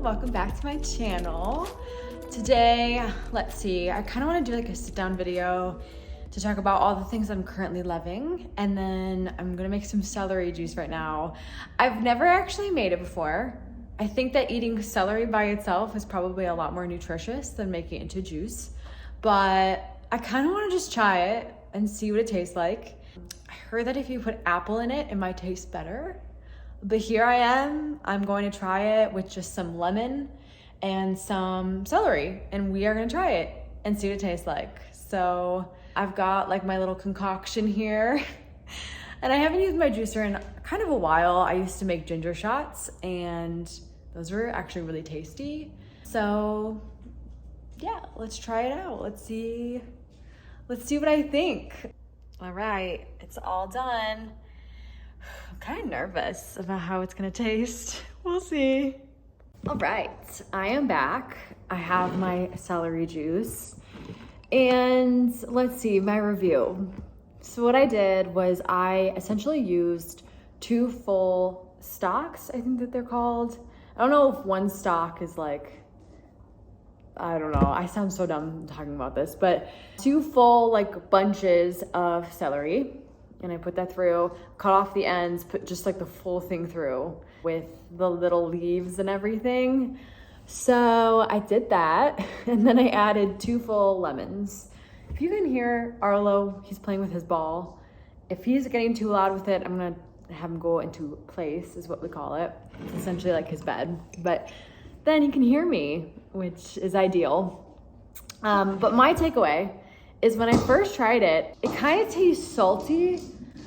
welcome back to my channel. Today, let's see, I kind of want to do like a sit down video to talk about all the things I'm currently loving, and then I'm gonna make some celery juice right now. I've never actually made it before. I think that eating celery by itself is probably a lot more nutritious than making it into juice, but I kind of want to just try it and see what it tastes like. I heard that if you put apple in it, it might taste better. But here I am, I'm going to try it with just some lemon and some celery, and we are gonna try it and see what it tastes like. So I've got like my little concoction here, and I haven't used my juicer in kind of a while. I used to make ginger shots, and those were actually really tasty. So yeah, let's try it out. Let's see what I think. All right, it's all done. I'm kind of nervous about how it's gonna taste. We'll see. All right, I am back. I have my celery juice. And let's see, my review. So what I did was I essentially used 2 full stalks, I think that they're called. I don't know if one stalk is like, I don't know, I sound so dumb talking about this, but 2 full like bunches of celery. And I put that through, cut off the ends, put just like the full thing through with the little leaves and everything. So I did that, and then I added 2 full lemons. If you can hear Arlo, he's playing with his ball. If he's getting too loud with it, I'm gonna have him go into place, is what we call it. It's essentially like his bed, but then he can hear me, which is ideal. But my takeaway is when I first tried it, it kind of tastes salty,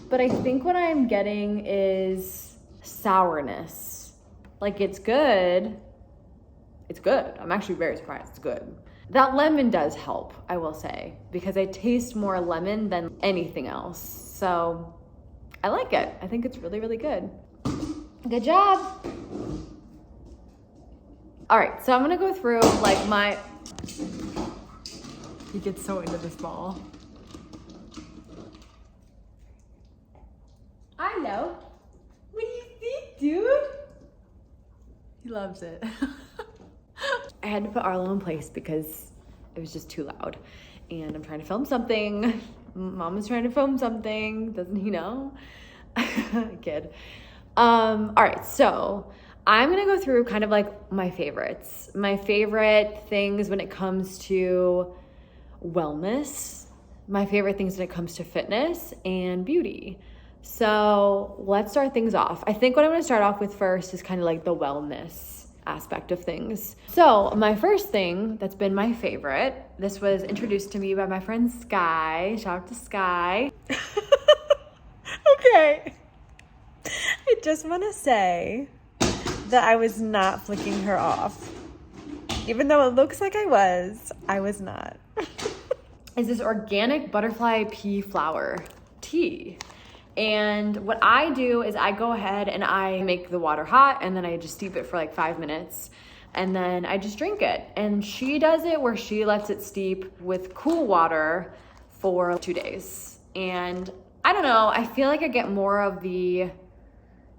but I think what I'm getting is sourness. Like it's good. It's good. I'm actually very surprised. It's good. That lemon does help, I will say, because I taste more lemon than anything else. So I like it. I think it's really, really good. Good job. All right, so I'm gonna go through like my, he gets so into this ball. I know. What do you think, dude? He loves it. I had to put Arlo in place because it was just too loud. And I'm trying to film something. Mom is trying to film something. Doesn't he know? Kid. All right, so I'm gonna go through kind of like my favorites. My favorite things when it comes to wellness, my favorite things when it comes to fitness and beauty. So let's start things off. I think what I'm gonna start off with first is kind of like the wellness aspect of things. So my first thing that's been my favorite, this was introduced to me by my friend Sky. Shout out to Sky. Okay. I just wanna say that I was not flicking her off. Even though it looks like I was not. Is this organic butterfly pea flower tea. And what I do is I go ahead and I make the water hot, and then I just steep it for like 5 minutes, and then I just drink it. And she does it where she lets it steep with cool water for 2 days. And I don't know, I feel like I get more of you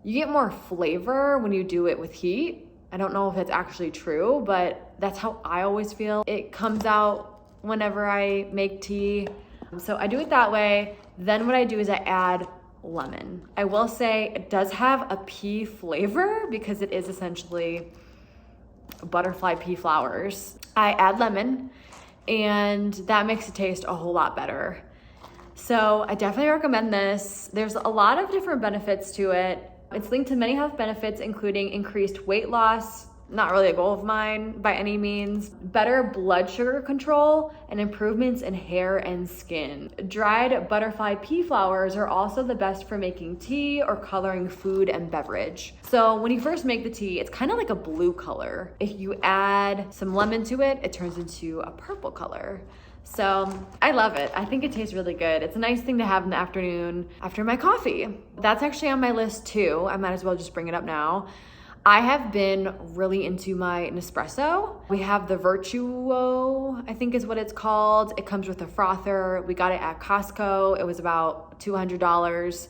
get more flavor when you do it with heat. I don't know if that's actually true, but that's how I always feel. It comes out whenever I make tea. So I do it that way. Then what I do is I add lemon. I will say it does have a pea flavor because it is essentially butterfly pea flowers. I add lemon, and that makes it taste a whole lot better. So I definitely recommend this. There's a lot of different benefits to it. It's linked to many health benefits, including increased weight loss, not really a goal of mine by any means, better blood sugar control, and improvements in hair and skin. Dried butterfly pea flowers are also the best for making tea or coloring food and beverage. So when you first make the tea, it's kind of like a blue color. If you add some lemon to it, it turns into a purple color. So I love it. I think it tastes really good. It's a nice thing to have in the afternoon after my coffee. That's actually on my list too. I might as well just bring it up now. I have been really into my Nespresso. We have the Virtuo, I think is what it's called. It comes with a frother. We got it at Costco. It was about $200.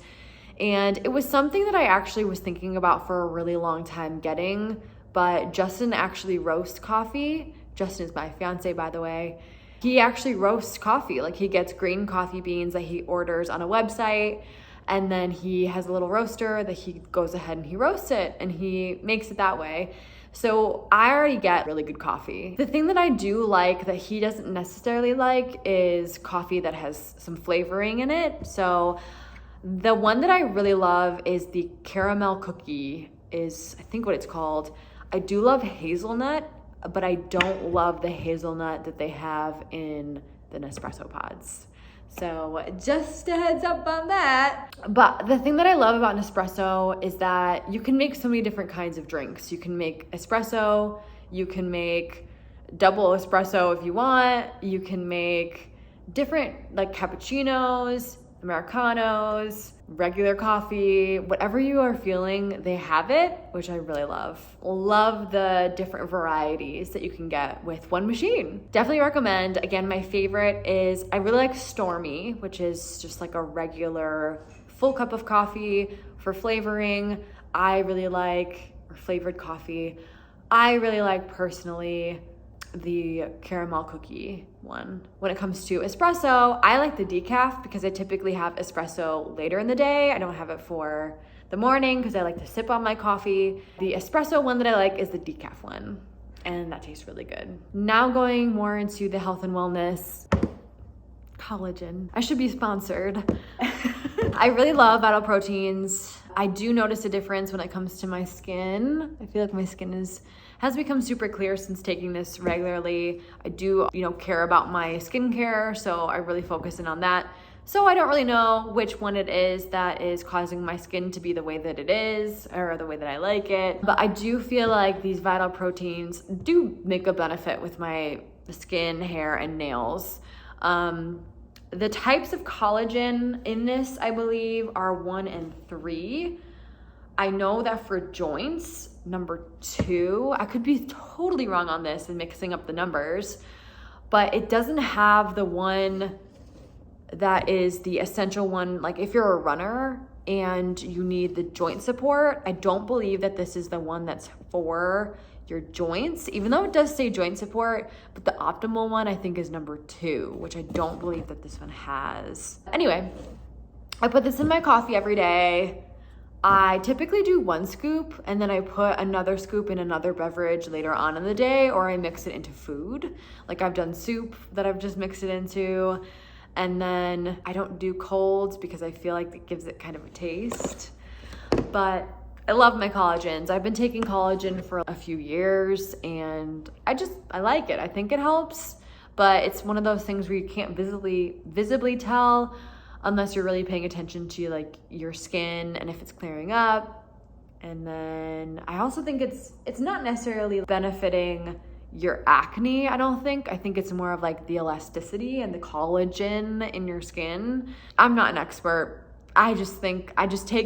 And it was something that I actually was thinking about for a really long time getting, but Justin actually roasts coffee. Justin is my fiance, by the way. He actually roasts coffee. Like, he gets green coffee beans that he orders on a website, and then he has a little roaster that he goes ahead and he roasts it, and he makes it that way. So I already get really good coffee. The thing that I do like that he doesn't necessarily like is coffee that has some flavoring in it. So the one that I really love is the caramel cookie, is I think what it's called. I do love hazelnut, but I don't love the hazelnut that they have in the Nespresso pods. So just a heads up on that. But the thing that I love about Nespresso is that you can make so many different kinds of drinks. You can make espresso, you can make double espresso if you want, you can make different like cappuccinos, Americanos, regular coffee, whatever you are feeling, they have it, which I really love. Love the different varieties that you can get with one machine. Definitely recommend. Again, my favorite is, I really like Stormy, which is just like a regular full cup of coffee for flavoring. I really like, or flavored coffee. I really like personally the caramel cookie one. When it comes to espresso, I like the decaf because I typically have espresso later in the day. I don't have it for the morning because I like to sip on my coffee. The espresso one that I like is the decaf one, and that tastes really good. Now going more into the health and wellness. Collagen. I should be sponsored. I really love Vital Proteins. I do notice a difference when it comes to my skin. I feel like my skin has become super clear since taking this regularly. I do, care about my skincare, so I really focus in on that. So I don't really know which one it is that is causing my skin to be the way that it is, or the way that I like it. But I do feel like these Vital Proteins do make a benefit with my skin, hair, and nails. The types of collagen in this, I believe, are 1 and 3. I know that for joints, number 2, I could be totally wrong on this and mixing up the numbers, but it doesn't have the one that is the essential one. Like if you're a runner and you need the joint support, I don't believe that this is the one that's for your joints, even though it does say joint support, but the optimal one I think is number 2, which I don't believe that this one has. Anyway, I put this in my coffee every day. I typically do 1 scoop and then I put another scoop in another beverage later on in the day, or I mix it into food. Like I've done soup that I've just mixed it into, and then I don't do colds because I feel like it gives it kind of a taste. But I love my collagens. I've been taking collagen for a few years and I like it. I think it helps, but it's one of those things where you can't visibly tell unless you're really paying attention to like your skin and if it's clearing up. And then I also think it's not necessarily benefiting your acne, I don't think. I think it's more of like the elasticity and the collagen in your skin. I'm not an expert. I just take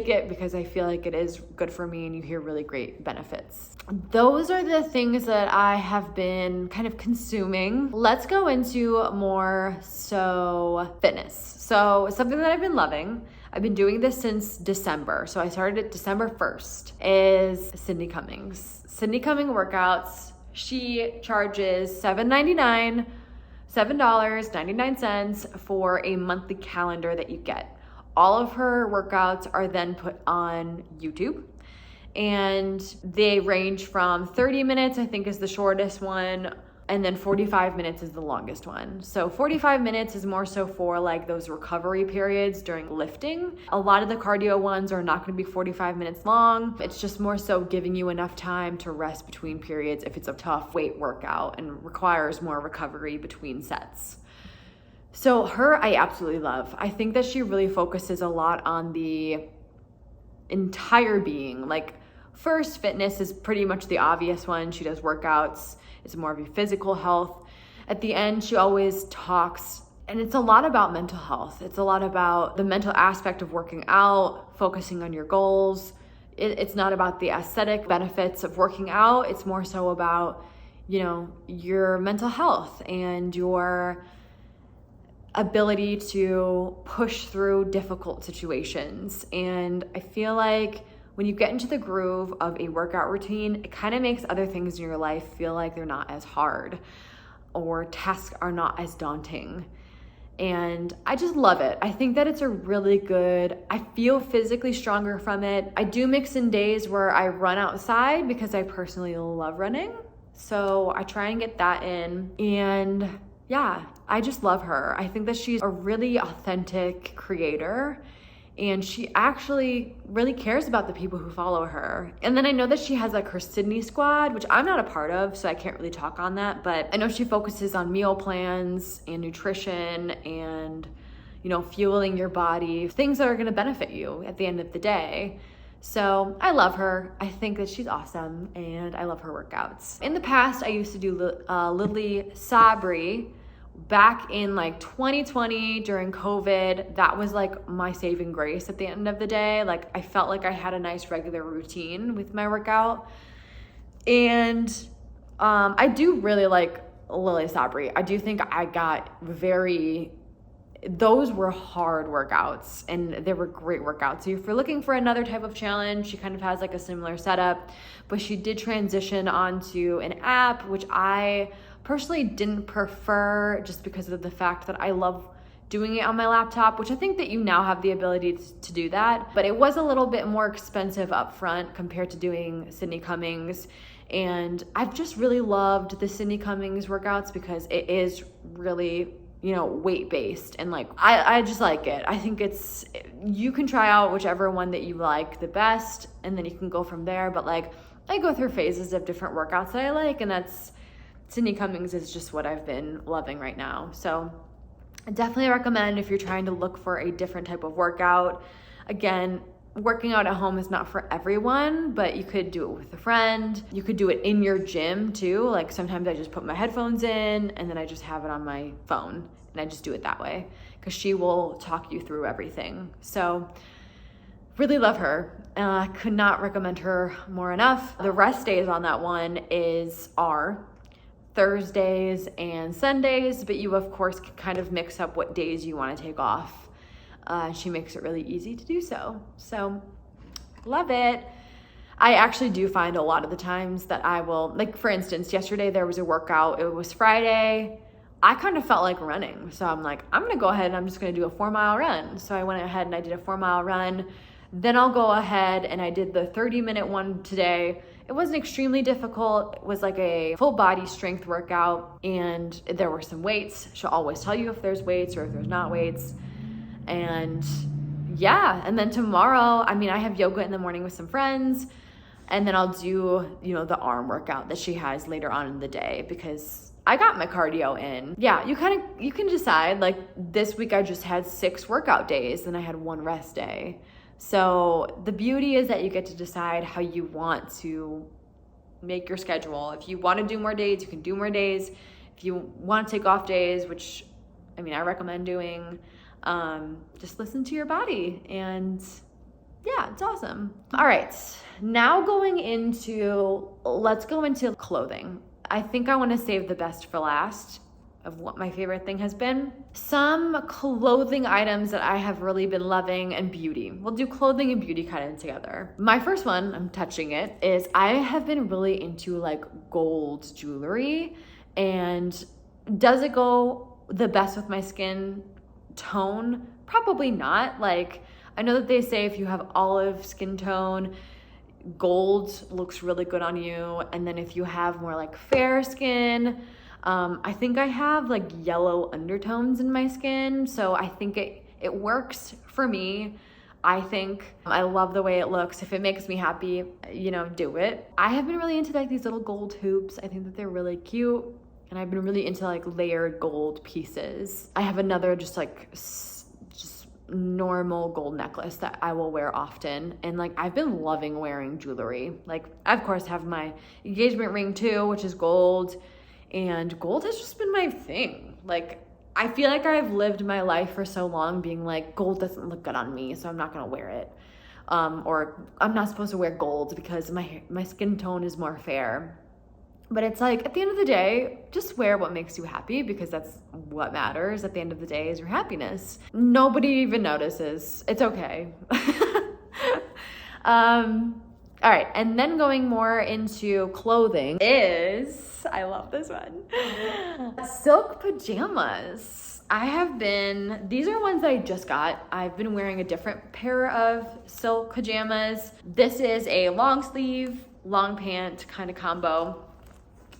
it because I feel like it is good for me and you hear really great benefits. Those are the things that I have been kind of consuming. Let's go into more fitness. So something that I've been loving, I've been doing this since December. So I started it December 1st, is Sydney Cummings. Sydney Cummings workouts. She charges $7.99 for a monthly calendar that you get. All of her workouts are then put on YouTube, and they range from 30 minutes, I think is the shortest one, and then 45 minutes is the longest one. So 45 minutes is more so for like those recovery periods during lifting. A lot of the cardio ones are not gonna be 45 minutes long. It's just more so giving you enough time to rest between periods if it's a tough weight workout and requires more recovery between sets. So her, I absolutely love. I think that she really focuses a lot on the entire being. Like first, fitness is pretty much the obvious one. She does workouts. It's more of your physical health. At the end, she always talks, and it's a lot about mental health. It's a lot about the mental aspect of working out, focusing on your goals. It's not about the aesthetic benefits of working out. It's more so about, your mental health and your ability to push through difficult situations. And I feel like when you get into the groove of a workout routine, it kind of makes other things in your life feel like they're not as hard or tasks are not as daunting. And I just love it. I think that it's a really good, I feel physically stronger from it. I do mix in days where I run outside because I personally love running. So I try and get that in. And yeah, I just love her. I think that she's a really authentic creator, and she actually really cares about the people who follow her. And then I know that she has like her Sydney squad, which I'm not a part of, so I can't really talk on that, but I know she focuses on meal plans and nutrition and, you know, fueling your body, things that are gonna benefit you at the end of the day. So I love her. I think that she's awesome, and I love her workouts. In the past, I used to do Lily Sabri. Back in like 2020 during COVID, that was like my saving grace at the end of the day. Like I felt like I had a nice regular routine with my workout. And I do really like Lily Sabri. I do think I got those were hard workouts, and they were great workouts. So if you're looking for another type of challenge, she kind of has like a similar setup, but she did transition onto an app, which I personally didn't prefer just because of the fact that I love doing it on my laptop, which I think that you now have the ability to do that. But it was a little bit more expensive up front compared to doing Sydney Cummings. And I've just really loved the Sydney Cummings workouts because it is really, you know, weight-based, and like I just like it. I think you can try out whichever one that you like the best, and then you can go from there. But like I go through phases of different workouts that I like, and that's Sydney Cummings is just what I've been loving right now. So I definitely recommend if you're trying to look for a different type of workout. Again, working out at home is not for everyone, but you could do it with a friend. You could do it in your gym too. Like sometimes I just put my headphones in and then I just have it on my phone, and I just do it that way because she will talk you through everything. So really love her. I could not recommend her more enough. The rest days on that one are Thursdays and Sundays, but you of course can kind of mix up what days you want to take off. She makes it really easy to do so. So love it. I actually do find a lot of the times that I will, like for instance, yesterday there was a workout. It was Friday. I kind of felt like running. So I'm like, I'm gonna go ahead and I'm just gonna do a 4-mile run. So I went ahead and I did a 4-mile run. Then I'll go ahead and I did the 30-minute one today. It wasn't extremely difficult. It was like a full body strength workout, and there were some weights. She'll always tell you if there's weights or if there's not weights. And yeah, and then tomorrow, I have yoga in the morning with some friends, and then I'll do, the arm workout that she has later on in the day because I got my cardio in. Yeah, you can decide, like this week I just had 6 workout days and I had 1 rest day. So the beauty is that you get to decide how you want to make your schedule. If you want to do more days, you can do more days. If you want to take off days, which I recommend doing, just listen to your body, and yeah, it's awesome. All right, now let's go into clothing. I think I want to save the best for last of what my favorite thing has been. Some clothing items that I have really been loving, and beauty. We'll do clothing and beauty kind of together. My first one, I'm touching it, is I have been really into like gold jewelry. And does it go the best with my skin tone? Probably not. Like, I know that they say if you have olive skin tone, gold looks really good on you. And then if you have more like fair skin, I think I have like yellow undertones in my skin, so I think it works for me. I think I love the way it looks. If it makes me happy, do it. I have been really into like these little gold hoops. I think that they're really cute, and I've been really into like layered gold pieces. I have another just normal gold necklace that I will wear often, and like I've been loving wearing jewelry. Like I of course have my engagement ring too, which is gold. And gold has just been my thing. Like, I feel like I've lived my life for so long being like, gold doesn't look good on me, so I'm not gonna wear it. Or I'm not supposed to wear gold because my skin tone is more fair. But it's like, at the end of the day, just wear what makes you happy, because that's what matters at the end of the day, is your happiness. Nobody even notices. It's okay. All right, and then going more into clothing is, I love this one, silk pajamas. These are ones that I just got. I've been wearing a different pair of silk pajamas. This is a long sleeve, long pant kind of combo,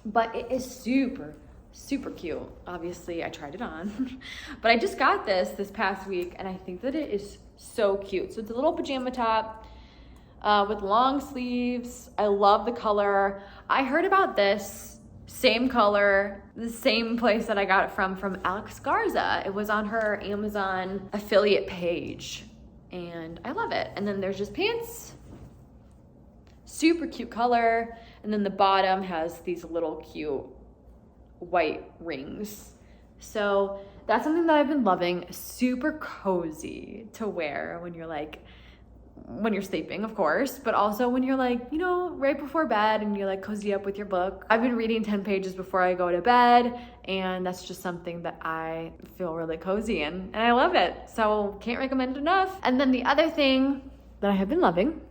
but it is super, super cute. Obviously, I tried it on, but I just got this past week, and I think that it is so cute. So it's a little pajama top with long sleeves. I love the color. I heard about this same color, the same place that I got it from Alex Garza. It was on her Amazon affiliate page, and I love it. And then there's just pants, super cute color, and then the bottom has these little cute white rings. So that's something that I've been loving. Super cozy to wear when you're sleeping, of course, but also when you're like, you know, right before bed and you're like cozy up with your book. I've been reading 10 pages before I go to bed, and that's just something that I feel really cozy in, and I love it. So can't recommend it enough. And then the other thing that I have been loving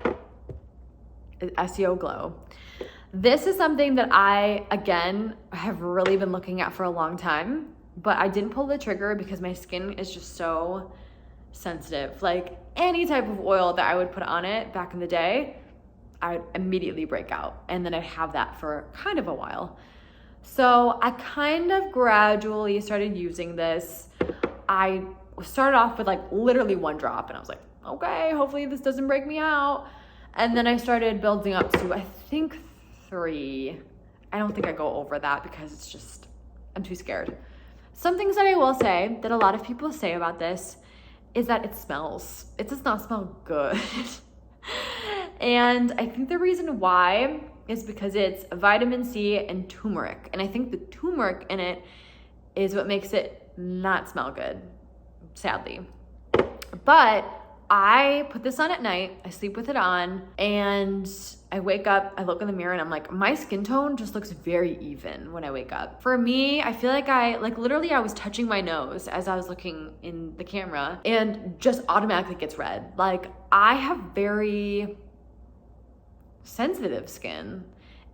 is SEO Glow. This is something that I, again, have really been looking at for a long time, but I didn't pull the trigger because my skin is just so sensitive. Like any type of oil that I would put on it back in the day, I'd immediately break out, and then I'd have that for kind of a while. So I kind of gradually started using this. I started off with like literally 1 drop, and I was like, okay, hopefully this doesn't break me out. And then I started building up to, I think, 3. I don't think I go over that because it's just, I'm too scared. Some things that I will say that a lot of people say about this is that it smells. It does not smell good. And I think the reason why is because it's vitamin C and turmeric. And I think the turmeric in it is what makes it not smell good, sadly. But I put this on at night, I sleep with it on, and I wake up, I look in the mirror, and I'm like, my skin tone just looks very even when I wake up. For me, I feel like literally I was touching my nose as I was looking in the camera, and just automatically gets red. Like, I have very sensitive skin,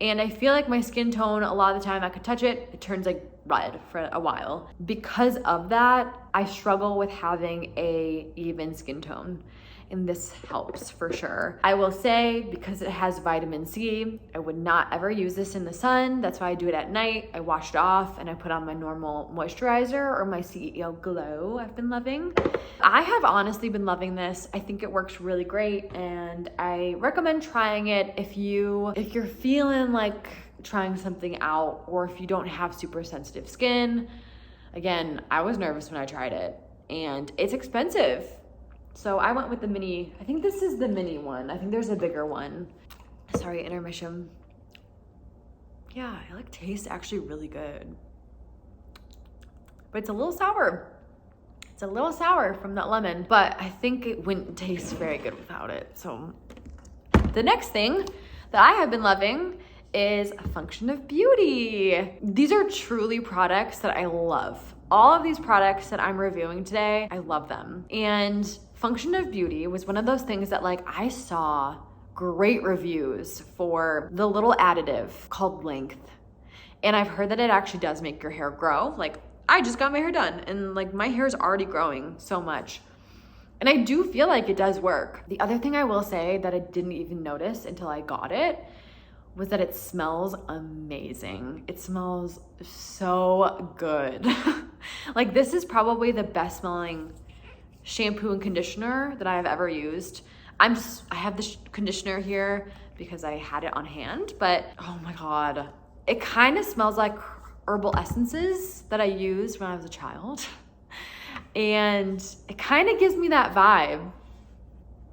and I feel like my skin tone, a lot of the time I could touch it, it turns like red for a while. Because of that, I struggle with having a even skin tone, and this helps for sure. I will say, because it has vitamin C, I would not ever use this in the sun. That's why I do it at night. I wash it off and I put on my normal moisturizer or my CEO Glow I've been loving. I have honestly been loving this. I think it works really great, and I recommend trying it if you're feeling like trying something out, or if you don't have super sensitive skin. Again, I was nervous when I tried it, and it's expensive. So I went with the mini. I think this is the mini one. I think there's a bigger one. Sorry, intermission. Yeah, it tastes actually really good. But it's a little sour. It's a little sour from that lemon, but I think it wouldn't taste very good without it. So the next thing that I have been loving is Function of Beauty. These are truly products that I love. All of these products that I'm reviewing today, I love them. And Function of Beauty was one of those things that I saw great reviews for the little additive called Length. And I've heard that it actually does make your hair grow. I just got my hair done, and my hair is already growing so much. And I do feel like it does work. The other thing I will say that I didn't even notice until I got it was that it smells amazing. It smells so good. This is probably the best smelling shampoo and conditioner that I have ever used. I have this conditioner here because I had it on hand, but oh my God, it kind of smells like herbal essences that I used when I was a child. And it kind of gives me that vibe.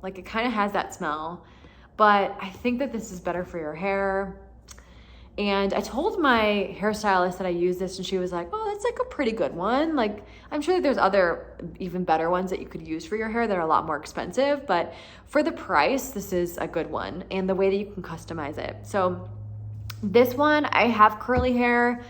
It kind of has that smell, but I think that this is better for your hair. And I told my hairstylist that I use this, and she was like, oh, that's a pretty good one. I'm sure that there's other even better ones that you could use for your hair that are a lot more expensive, but for the price, this is a good one, and the way that you can customize it. So this one, I have curly hair,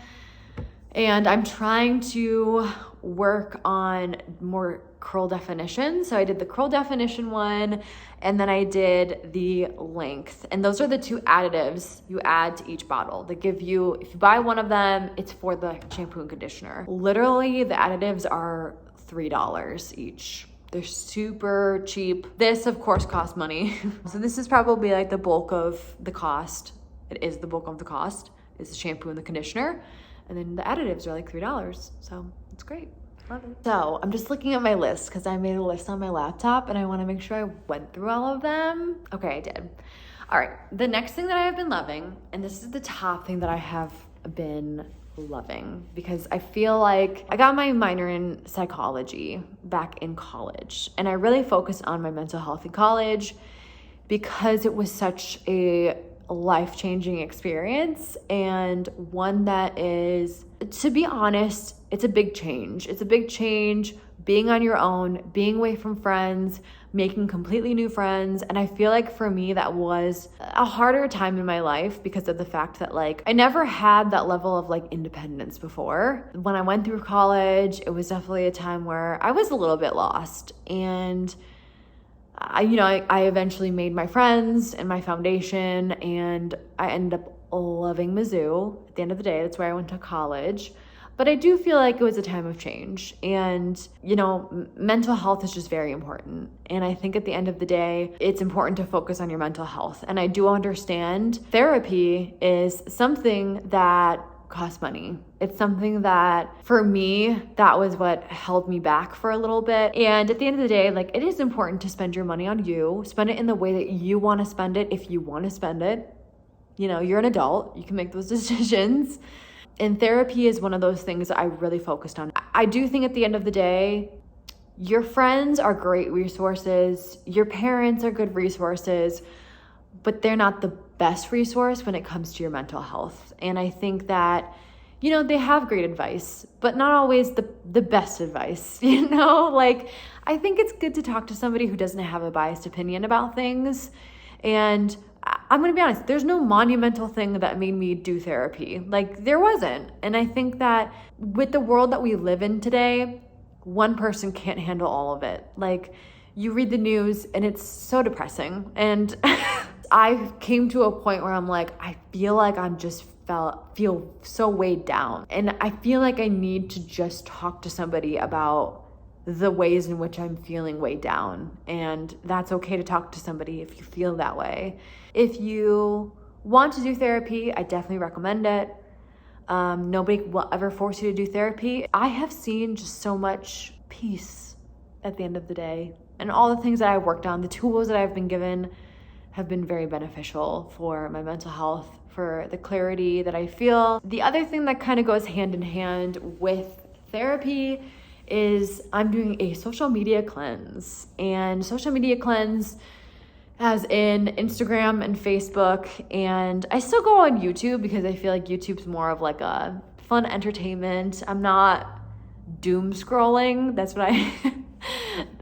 and I'm trying to work on more curl definition. So I did the curl definition one, and then I did the length. And those are the 2 additives you add to each bottle. They give you, if you buy one of them, it's for the shampoo and conditioner. Literally, the additives are $3 each. They're super cheap. This, of course, costs money. So this is probably like the bulk of the cost. It is the bulk of the cost, is the shampoo and the conditioner. And then the additives are like $3. So it's great. Love it. So I'm just looking at my list because I made a list on my laptop and I want to make sure I went through all of them. Okay, I did. All right. The next thing that I have been loving, and this is the top thing that I have been loving, because I feel like I got my minor in psychology back in college, and I really focused on my mental health in college because it was such a life-changing experience, and one that is, to be honest, it's a big change. It's a big change being on your own, being away from friends, making completely new friends. And I feel like for me, that was a harder time in my life because of the fact that like I never had that level of like independence before. When I went through college, it was definitely a time where I was a little bit lost, and I eventually made my friends and my foundation, and I ended up loving Mizzou. At the end of the day, that's where I went to college. But I do feel like it was a time of change, and, mental health is just very important. And I think at the end of the day, it's important to focus on your mental health. And I do understand therapy is something that costs money. It's something that, for me, that was what held me back for a little bit. And at the end of the day, like, it is important to spend your money on you, spend it in the way that you want to spend it if you want to spend it. You're an adult, you can make those decisions. And therapy is one of those things that I really focused on. I do think at the end of the day, your friends are great resources, your parents are good resources, but they're not the best resource when it comes to your mental health. And I think that, they have great advice, but not always the best advice, Like, I think it's good to talk to somebody who doesn't have a biased opinion about things. And I'm going to be honest, there's no monumental thing that made me do therapy. Like, there wasn't. And I think that with the world that we live in today, one person can't handle all of it. Like, you read the news and it's so depressing. And I came to a point where I'm like, I feel like I'm just feel so weighed down. And I feel like I need to just talk to somebody about the ways in which I'm feeling weighed down. And that's okay to talk to somebody if you feel that way. If you want to do therapy, I definitely recommend it. Nobody will ever force you to do therapy. I have seen just so much peace at the end of the day. And all the things that I've worked on, the tools that I've been given, have been very beneficial for my mental health, for the clarity that I feel. The other thing that kind of goes hand in hand with therapy is I'm doing a social media cleanse. And social media cleanse as in Instagram and Facebook. And I still go on YouTube because I feel like YouTube's more of like a fun entertainment. I'm not doom scrolling. That's what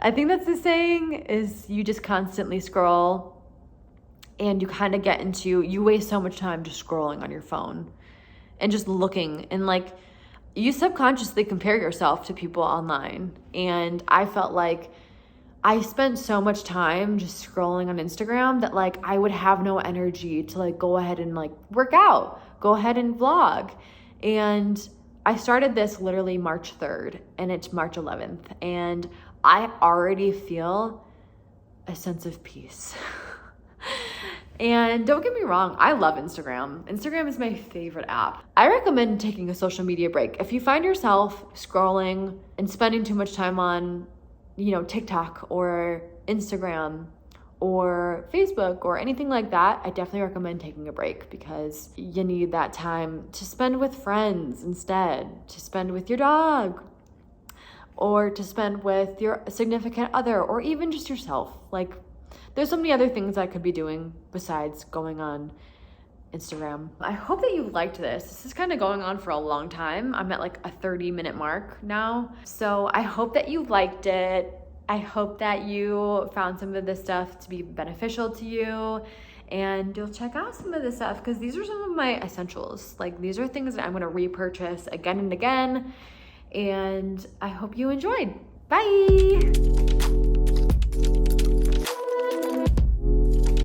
I think that's the saying, is you just constantly scroll and you kind of you waste so much time just scrolling on your phone and just looking, and like you subconsciously compare yourself to people online. And I felt like I spent so much time just scrolling on Instagram that like I would have no energy to like go ahead and like work out, go ahead and vlog. And I started this literally March 3rd and it's March 11th. And I already feel a sense of peace. And don't get me wrong, I love Instagram. Instagram is my favorite app. I recommend taking a social media break. If you find yourself scrolling and spending too much time on, TikTok or Instagram or Facebook or anything like that, I definitely recommend taking a break, because you need that time to spend with friends instead, to spend with your dog, or to spend with your significant other, or even just yourself. Like, there's so many other things I could be doing besides going on Instagram. I hope that you liked this. This is kind of going on for a long time. I'm at like a 30-minute mark now. So I hope that you liked it. I hope that you found some of this stuff to be beneficial to you, and you'll check out some of this stuff, because these are some of my essentials. Like, these are things that I'm going to repurchase again and again. And I hope you enjoyed. Bye.